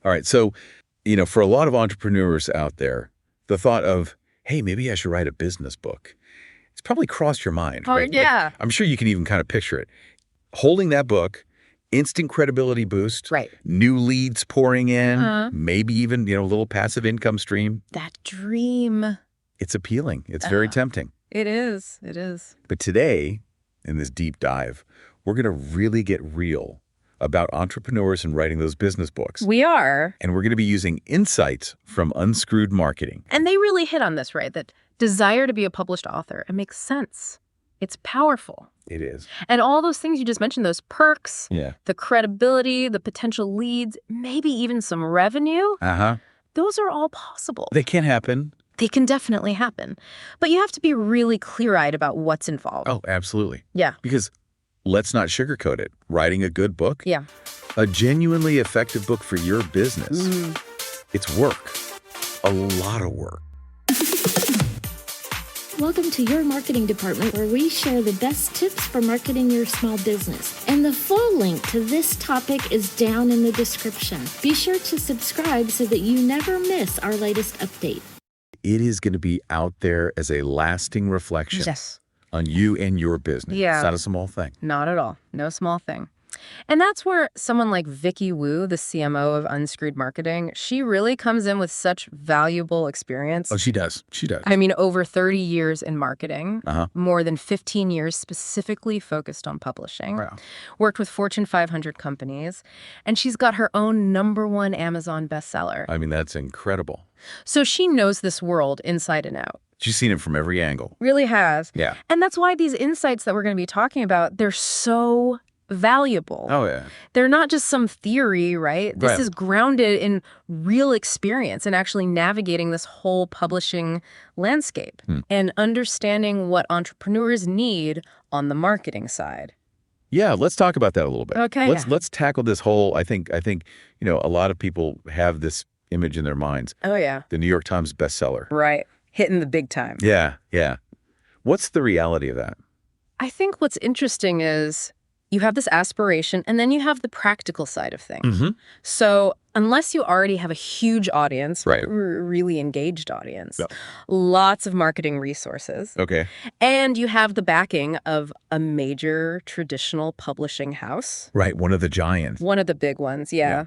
All right. So, for a lot of entrepreneurs out there, the thought of, hey, maybe I should write a business book. It's probably crossed your mind, Oh, right? yeah. I'm sure you can even kind of picture it. Holding that book, instant credibility boost, Right. new leads pouring in, Uh-huh. maybe even, a little passive income stream. That dream. It's appealing. It's very tempting. It is. It is. But today, in this deep dive, we're going to really get real about entrepreneurs and writing those business books. We are. And we're going to be using insights from Unscrewed Marketing. And they really hit on this, right? That desire to be a published author. It makes sense. It's powerful. It is. And all those things you just mentioned, those perks, Yeah. the credibility, the potential leads, maybe even some revenue, those are all possible. They can happen. They can definitely happen. But you have to be really clear-eyed about what's involved. Oh, absolutely. Yeah. Because let's not sugarcoat it. Writing a good book, Yeah. a genuinely effective book for your business, it's work. A lot of work. Welcome to your marketing department, where we share the best tips for marketing your small business. And the full link to this topic is down in the description. Be sure to subscribe so that you never miss our latest update. It is going to be out there as a lasting reflection on you and your business. Yeah. It's not a small thing. Not at all. No small thing. And that's where someone like Vicky Wu, the CMO of Unscrewed Marketing, she really comes in with such valuable experience. Oh, she does. She does. I mean, over 30 years in marketing, Uh-huh. more than 15 years specifically focused on publishing, Wow. worked with Fortune 500 companies, and she's got her own #1 Amazon bestseller. I mean, that's incredible. So she knows this world inside and out. She's seen it from every angle. Really has. Yeah. And that's why these insights that we're going to be talking about, they're so valuable. Oh, yeah. They're not just some theory, right? This Right. is grounded in real experience and actually navigating this whole publishing landscape and understanding what entrepreneurs need on the marketing side. Yeah, let's talk about that a little bit. Okay, Let's tackle this whole, I think, a lot of people have this image in their minds. Oh, yeah. The New York Times bestseller. Right. Hitting the big time. Yeah, yeah. What's the reality of that? I think what's interesting is you have this aspiration and then you have the practical side of things. So unless you already have a huge audience, Right. really engaged audience, Yeah. lots of marketing resources, Okay. and you have the backing of a major traditional publishing house. Right, one of the giants. One of the big ones, yeah.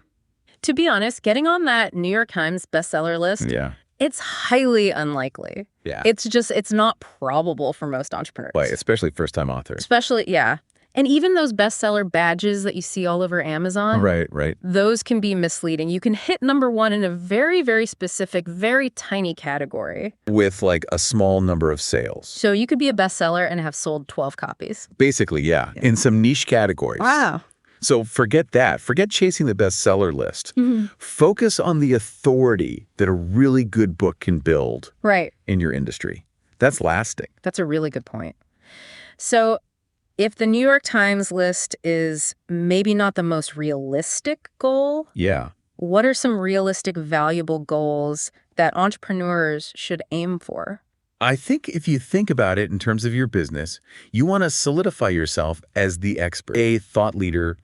To be honest, getting on that New York Times bestseller list, Yeah. it's highly unlikely. Yeah. It's not probable for most entrepreneurs. Right, especially first-time authors. Especially, yeah. And even those bestseller badges that you see all over Amazon, Right. those can be misleading. You can hit #1 in a very, very specific, very tiny category. With like a small number of sales. So you could be a bestseller and have sold 12 copies. Basically, yeah. In some niche categories. Wow. So forget that. Forget chasing the bestseller list. Focus on the authority that a really good book can build Right. in your industry. That's lasting. That's a really good point. So if the New York Times list is maybe not the most realistic goal, Yeah. what are some realistic, valuable goals that entrepreneurs should aim for? I think if you think about it in terms of your business, you want to solidify yourself as the expert, a thought leader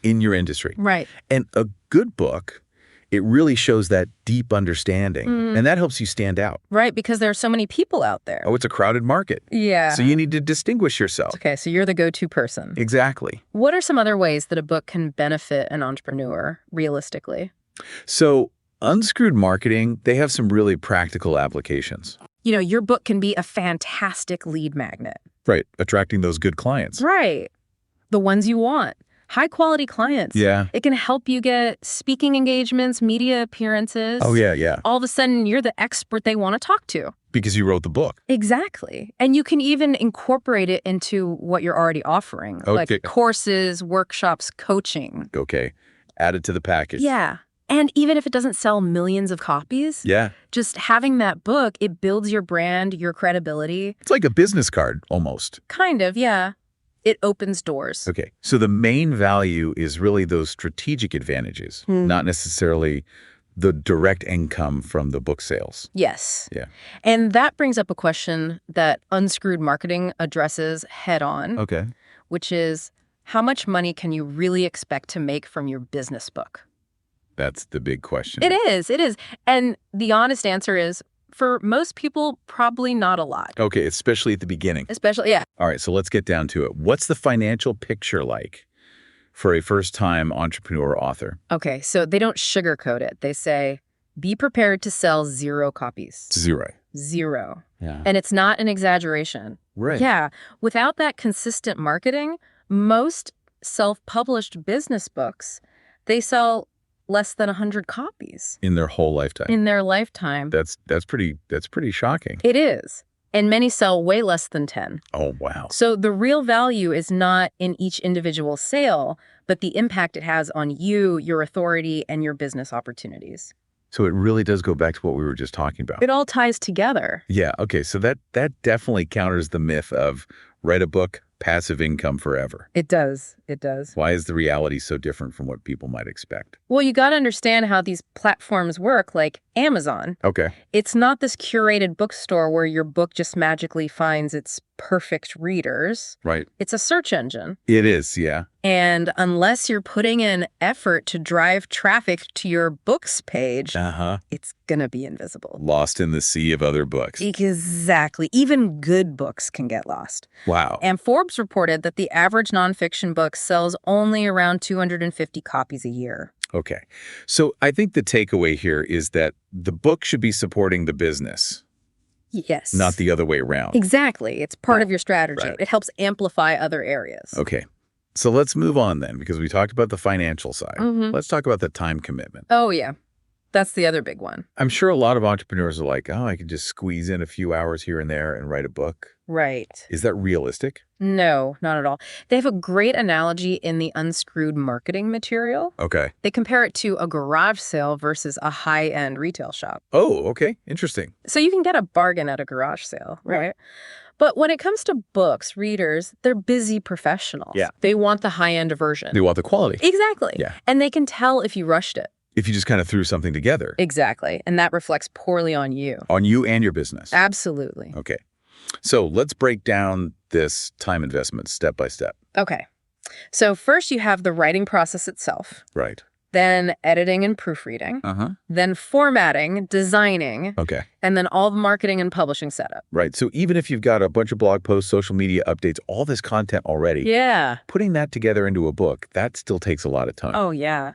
in your industry. Right. And a good book, it really shows that deep understanding. And that helps you stand out. Right, because there are so many people out there. Oh, it's a crowded market. Yeah. So you need to distinguish yourself. Okay, so you're the go-to person. Exactly. What are some other ways that a book can benefit an entrepreneur, realistically? So Unscrewed Marketing, they have some really practical applications. You know, your book can be a fantastic lead magnet. Right. Attracting those good clients. Right. The ones you want. High-quality clients. Yeah. It can help you get speaking engagements, media appearances. Oh, yeah. All of a sudden, you're the expert they want to talk to. Because you wrote the book. Exactly. And you can even incorporate it into what you're already offering, Okay. like courses, workshops, coaching. Okay. Add it to the package. Yeah. And even if it doesn't sell millions of copies, Yeah. just having that book, it builds your brand, your credibility. It's like a business card, almost. Kind of, yeah. It opens doors. Okay. So the main value is really those strategic advantages, not necessarily the direct income from the book sales. Yes. Yeah. And that brings up a question that Unscrewed Marketing addresses head on, Okay. which is how much money can you really expect to make from your business book? That's the big question. It is. It is. And the honest answer is, for most people, probably not a lot. Okay, especially at the beginning. Especially, yeah. All right, so let's get down to it. What's the financial picture like for a first-time entrepreneur author? Okay, so they don't sugarcoat it. They say, be prepared to sell 0 copies. 0. 0. Yeah. And it's not an exaggeration. Right. Yeah. Without that consistent marketing, most self-published business books, they sell less than 100 copies In their whole lifetime. in their lifetime. That's pretty shocking. It is. And many sell way less than 10. Oh, wow. So the real value is not in each individual sale, but the impact it has on you, your authority, and your business opportunities. So it really does go back to what we were just talking about. It all ties together. Yeah, okay, so that definitely counters the myth of write a book, passive income forever. It does. It does. Why is the reality so different from what people might expect? Well, you got to understand how these platforms work, like Amazon. Okay. It's not this curated bookstore where your book just magically finds its perfect readers. Right. It's a search engine. It is, yeah. And unless you're putting in effort to drive traffic to your books page, Uh-huh. it's going to be invisible. Lost in the sea of other books. Exactly. Even good books can get lost. Wow. And Forbes reported that the average nonfiction book sells only around 250 copies a year. Okay. So I think the takeaway here is that the book should be supporting the business, Yes. not the other way around. Exactly. It's part of your strategy. Right. It helps amplify other areas. Okay. So let's move on then, because we talked about the financial side. Mhm. Let's talk about the time commitment. Oh, yeah. That's the other big one. I'm sure a lot of entrepreneurs are like, oh, I can just squeeze in a few hours here and there and write a book. Right. Is that realistic? No, not at all. They have a great analogy in the Unscrewed marketing material. Okay. They compare it to a garage sale versus a high-end retail shop. Oh, okay. Interesting. So you can get a bargain at a garage sale, right? But when it comes to books, readers, they're busy professionals. Yeah. They want the high-end version. They want the quality. Exactly. Yeah. And they can tell if you rushed it. If you just kind of threw something together Exactly. And that reflects poorly on you. on you and your business. Absolutely. Okay. So let's break down this time investment step by step. Okay. So first you have the writing process itself, Right. then editing and proofreading, Uh-huh. then formatting, designing, Okay. and then all the marketing and publishing setup. Right. So even if you've got a bunch of blog posts, social media updates, all this content already, Yeah. putting that together into a book, that still takes a lot of time. Oh, yeah.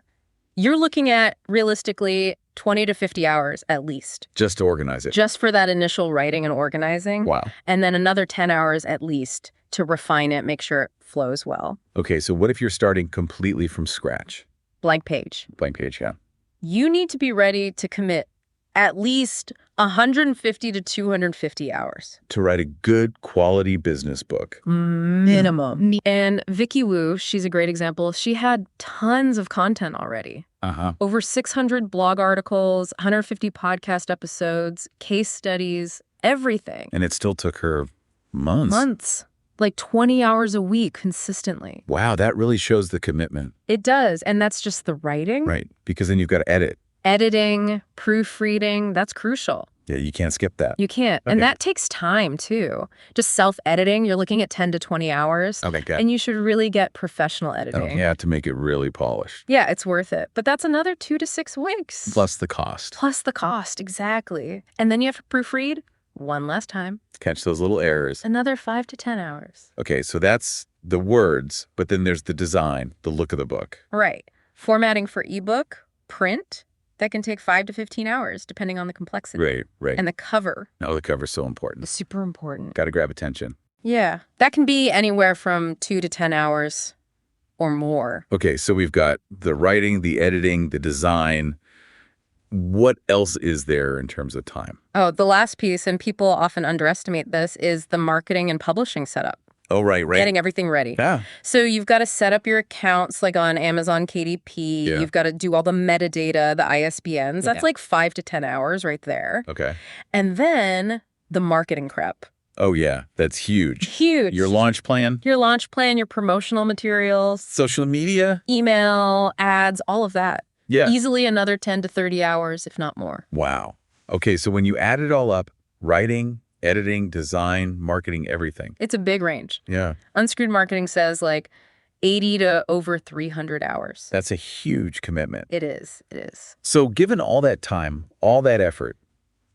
You're looking at, realistically, 20 to 50 hours at least, Just to organize it. just for that initial writing and organizing. Wow. And then another 10 hours at least to refine it, make sure it flows well. Okay, so what if you're starting completely from scratch? Blank page. Blank page, yeah. You need to be ready to commit at least 150 to 250 hours. To write a good quality business book. Minimum. And Vicky Wu, she's a great example. She had tons of content already. Uh-huh. Over 600 blog articles, 150 podcast episodes, case studies, everything. And it still took her months. Months. Like 20 hours a week consistently. Wow, that really shows the commitment. It does. And that's just the writing. Right. Because then you've got to edit. Editing, proofreading, that's crucial. Yeah, you can't skip that. You can't. Okay. And that takes time, too. Just self-editing, you're looking at 10 to 20 hours. Okay, good. And you should really get professional Oh, editing. yeah, to make it really polished. Yeah, it's worth it. But that's another 2 to 6 weeks. Plus the cost. Plus the cost, exactly. And then you have to proofread one last time. Catch those little errors. Another 5 to 10 hours. Okay, so that's the words, but then there's the design, the look of the book. Right. Formatting for ebook, print, that can take 5 to 15 hours, depending on the complexity. Right, right. And the cover No, the cover's so important. is super important. Got to grab attention. Yeah. That can be anywhere from 2 to 10 hours or more. Okay, so we've got the writing, the editing, the design. What else is there in terms of time? Oh, the last piece, and people often underestimate this, is the marketing and publishing setup. Oh, right. Getting everything ready. Yeah. So you've got to set up your accounts like on Amazon KDP. Yeah. You've got to do all the metadata, the ISBNs. That's Yeah. like 5 to 10 hours right there. Okay. And then the marketing prep. Oh, yeah. That's huge. Huge. Your launch plan, Your launch plan, your promotional materials, social media. email, ads, all of that. Yeah. Easily another 10 to 30 hours, if not more. Wow. Okay, so when you add it all up, writing, editing, design, marketing, everything. It's a big range. Yeah. Unscrewed Marketing says, like, 80 to over 300 hours. That's a huge commitment. It is. It is. So given all that time, all that effort,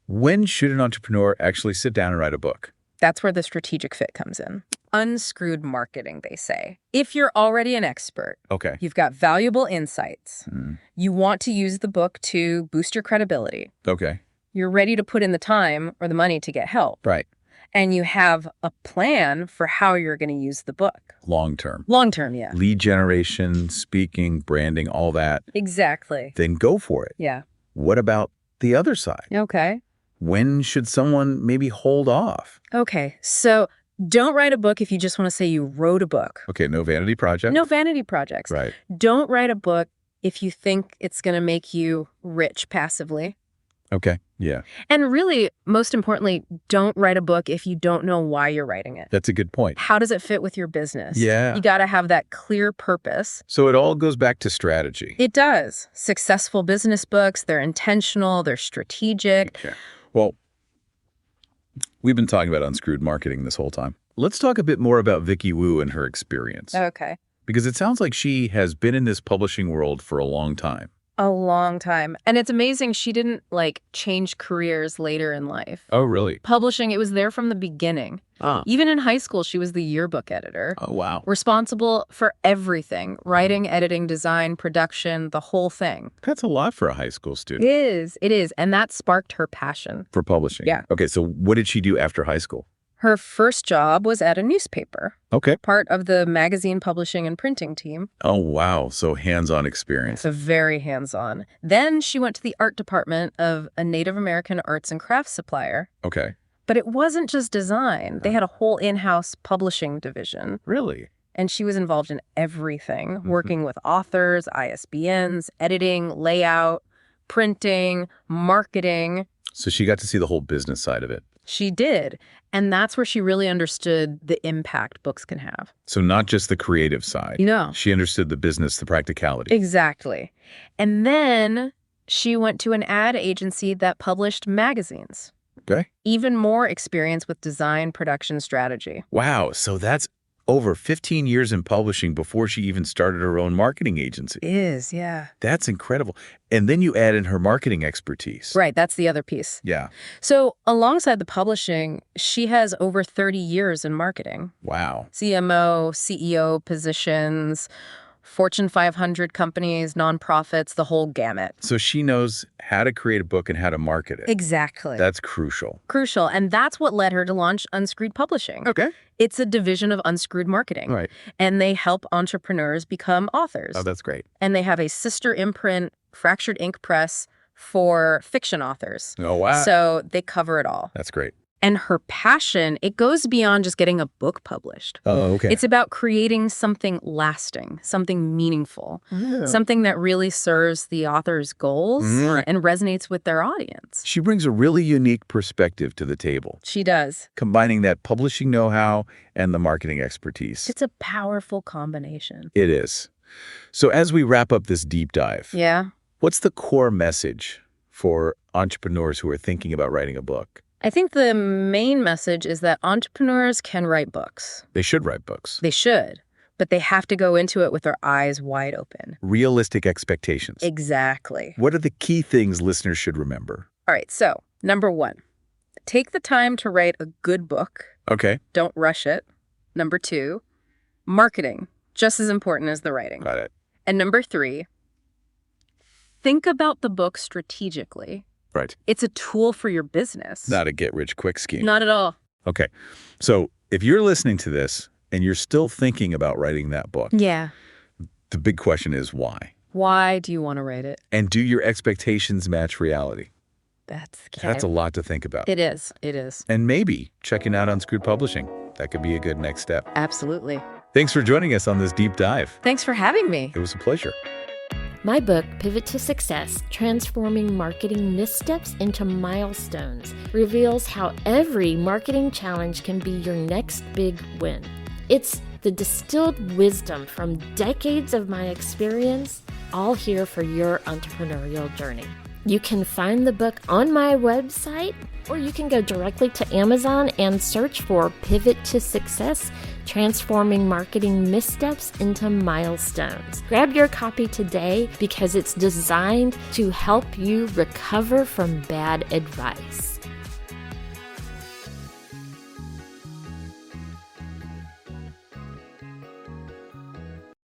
when should an entrepreneur actually sit down and write a book? That's where the strategic fit comes in. Unscrewed marketing, they say. If you're already an expert, Okay. you've got valuable insights, you want to use the book to boost your credibility, Okay. you're ready to put in the time or the money to get help, Right. and you have a plan for how you're going to use the book. Long term. Long term, yeah. Lead generation, speaking, branding, all that. Exactly. Then go for it. Yeah. What about the other side? Okay. When should someone maybe hold off? Okay. So don't write a book if you just want to say you wrote a book. Okay, no vanity project. No vanity projects. Right. Don't write a book if you think it's going to make you rich passively. Okay. Yeah. And really, most importantly, don't write a book if you don't know why you're writing it. That's a good point. How does it fit with your business? Yeah. You got to have that clear purpose. So it all goes back to strategy. It does. Successful business books, they're intentional, they're strategic. Okay. Well, we've been talking about unscrewed marketing this whole time. Let's talk a bit more about Vicky Wu and her experience. Okay. Because it sounds like she has been in this publishing world for a long time. A long time. And it's amazing she didn't, change careers later in life. Oh, really? Publishing, it was there from the beginning. Ah. Even in high school, she was the yearbook editor. Oh, wow. Responsible for everything. Writing, editing, design, production, the whole thing. That's a lot for a high school student. It is. And that sparked her passion. For publishing. Yeah. Okay, so what did she do after high school? Her first job was at a newspaper, Okay. part of the magazine publishing and printing team. Oh, wow. So hands-on experience. So very hands-on. Then she went to the art department of a Native American arts and crafts supplier. Okay. But it wasn't just design. They had a whole in-house publishing division. Really? And she was involved in everything, working with authors, ISBNs, editing, layout, printing, marketing. So she got to see the whole business side of it. She did. And that's where she really understood the impact books can have. So not just the creative side. No. She understood the business, the practicality. Exactly. And then she went to an ad agency that published magazines. Okay. Even more experience with design, production, strategy. Wow. So that's over 15 years in publishing before she even started her own marketing agency. Yeah. That's incredible. And then you add in her marketing expertise. Right, that's the other piece. Yeah. So alongside the publishing, she has over 30 years in marketing. Wow. CMO, CEO positions, Fortune 500 companies, nonprofits, the whole gamut. So she knows how to create a book and how to market it. Exactly. That's crucial. Crucial. And that's what led her to launch Unscrewed Publishing. Okay. It's a division of Unscrewed Marketing. All right. And they help entrepreneurs become authors. Oh, that's great. And they have a sister imprint, Fractured Ink Press, for fiction authors. Oh, wow. So they cover it all. That's great. And her passion, it goes beyond just getting a book published. Oh, okay. It's about creating something lasting, something meaningful, something that really serves the author's goals and resonates with their audience. She brings a really unique perspective to the table, She does. combining that publishing know-how and the marketing expertise. It's a powerful combination. It is. So as we wrap up this deep dive, Yeah. what's the core message for entrepreneurs who are thinking about writing a book? I think the main message is that entrepreneurs can write books. They should write books. They should, but they have to go into it with their eyes wide open. Realistic expectations. Exactly. What are the key things listeners should remember? All right, so number 1, take the time to write a good book. Okay. Don't rush it. Number 2, marketing, just as important as the writing. Got it. And number 3, think about the book strategically. Right. It's a tool for your business. Not a get-rich-quick scheme. Not at all. Okay. So if you're listening to this and you're still thinking about writing that book, Yeah. the big question is why? Why do you want to write it? And do your expectations match reality? That's That's a lot to think about. It is. It is. And maybe checking out Unscrewed Publishing. That could be a good next step. Absolutely. Thanks for joining us on this deep dive. Thanks for having me. It was a pleasure. My book, Pivot to Success, Transforming Marketing Missteps into Milestones, reveals how every marketing challenge can be your next big win. It's the distilled wisdom from decades of my experience, all here for your entrepreneurial journey. You can find the book on my website, or you can go directly to Amazon and search for Pivot to Success: Transforming Marketing Missteps into Milestones. Grab your copy today because it's designed to help you recover from bad advice.